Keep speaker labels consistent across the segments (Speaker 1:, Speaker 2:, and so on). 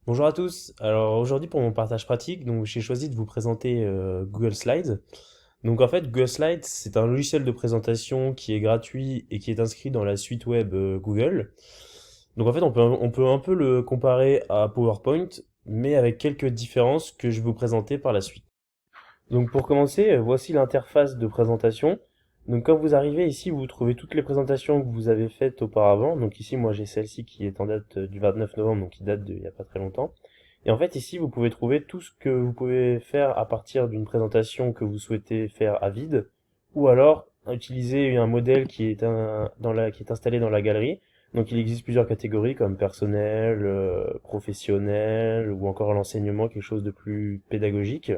Speaker 1: Bonjour à tous. Alors aujourd'hui pour mon partage pratique, donc j'ai choisi de vous présenter Google Slides. Donc en fait Google Slides c'est un logiciel de présentation qui est gratuit et qui est inscrit dans la suite web Google. Donc en fait on peut un peu le comparer à PowerPoint, mais avec quelques différences que je vais vous présenter par la suite. Donc pour commencer, voici l'interface de présentation. Donc quand vous arrivez ici, vous trouvez toutes les présentations que vous avez faites auparavant. Donc ici, moi j'ai celle-ci qui est en date du 29 novembre, donc qui date d'il n'y a pas très longtemps. Et en fait ici, vous pouvez trouver tout ce que vous pouvez faire à partir d'une présentation que vous souhaitez faire à vide, ou alors utiliser un modèle qui est installé dans la galerie. Donc il existe plusieurs catégories comme personnel, professionnel, ou encore l'enseignement, quelque chose de plus pédagogique.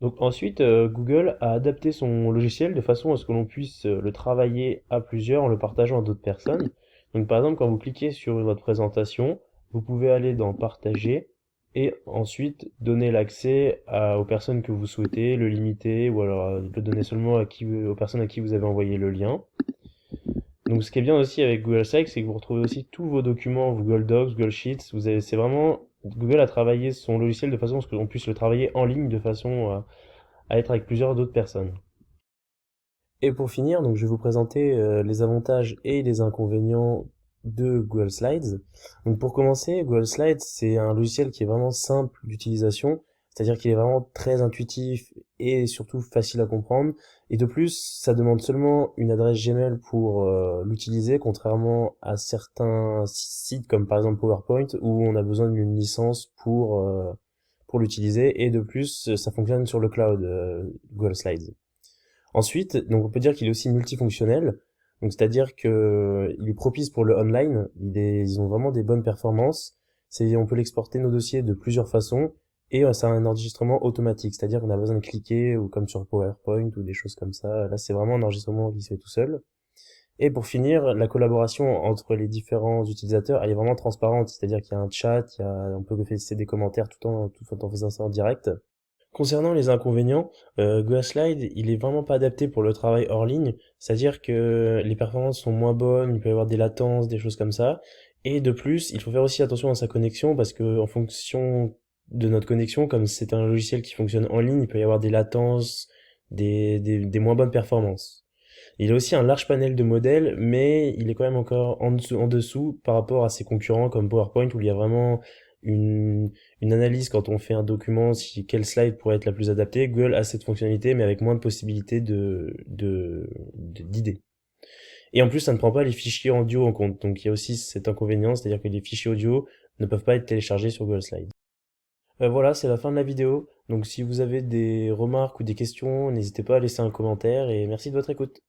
Speaker 1: Donc ensuite, Google a adapté son logiciel de façon à ce que l'on puisse le travailler à plusieurs en le partageant à d'autres personnes. Donc par exemple, quand vous cliquez sur votre présentation, vous pouvez aller dans Partager et ensuite donner l'accès aux personnes que vous souhaitez, le limiter ou alors le donner seulement aux personnes à qui vous avez envoyé le lien. Donc ce qui est bien aussi avec Google Slides, c'est que vous retrouvez aussi tous vos documents, Google Docs, Google Sheets. C'est vraiment Google a travaillé son logiciel de façon à ce que l'on puisse le travailler en ligne de façon à être avec plusieurs d'autres personnes. Et pour finir, donc je vais vous présenter les avantages et les inconvénients de Google Slides. Donc pour commencer, Google Slides, c'est un logiciel qui est vraiment simple d'utilisation, c'est-à-dire qu'il est vraiment très intuitif et surtout facile à comprendre. Et de plus, ça demande seulement une adresse Gmail pour l'utiliser, contrairement à certains sites comme par exemple PowerPoint où on a besoin d'une licence pour l'utiliser. Et de plus, ça fonctionne sur le cloud, Google Slides. Ensuite, donc on peut dire qu'il est aussi multifonctionnel. Donc c'est-à-dire que il est propice pour le online. Ils ont vraiment des bonnes performances. On peut l'exporter nos dossiers de plusieurs façons et ça a un enregistrement automatique. C'est-à-dire qu'on a besoin de cliquer ou comme sur PowerPoint ou des choses comme ça. Là, c'est vraiment un enregistrement qui se fait tout seul. Et pour finir, la collaboration entre les différents utilisateurs, elle est vraiment transparente. C'est-à-dire qu'il y a un chat, on peut laisser des commentaires tout en faisant ça en direct. Concernant les inconvénients, GoSlide, il est vraiment pas adapté pour le travail hors ligne, c'est-à-dire que les performances sont moins bonnes, il peut y avoir des latences, des choses comme ça. Et de plus, il faut faire aussi attention à sa connexion parce que en fonction de notre connexion, comme c'est un logiciel qui fonctionne en ligne, il peut y avoir des latences, des moins bonnes performances. Il a aussi un large panel de modèles, mais il est quand même encore en dessous par rapport à ses concurrents comme PowerPoint où il y a vraiment une, une analyse quand on fait un document, si quelle slide pourrait être la plus adaptée. Google a cette fonctionnalité, mais avec moins de possibilités d'idées. Et en plus, ça ne prend pas les fichiers audio en compte. Donc il y a aussi cet inconvénient, c'est-à-dire que les fichiers audio ne peuvent pas être téléchargés sur Google Slides. Voilà, c'est la fin de la vidéo. Donc si vous avez des remarques ou des questions, n'hésitez pas à laisser un commentaire et merci de votre écoute.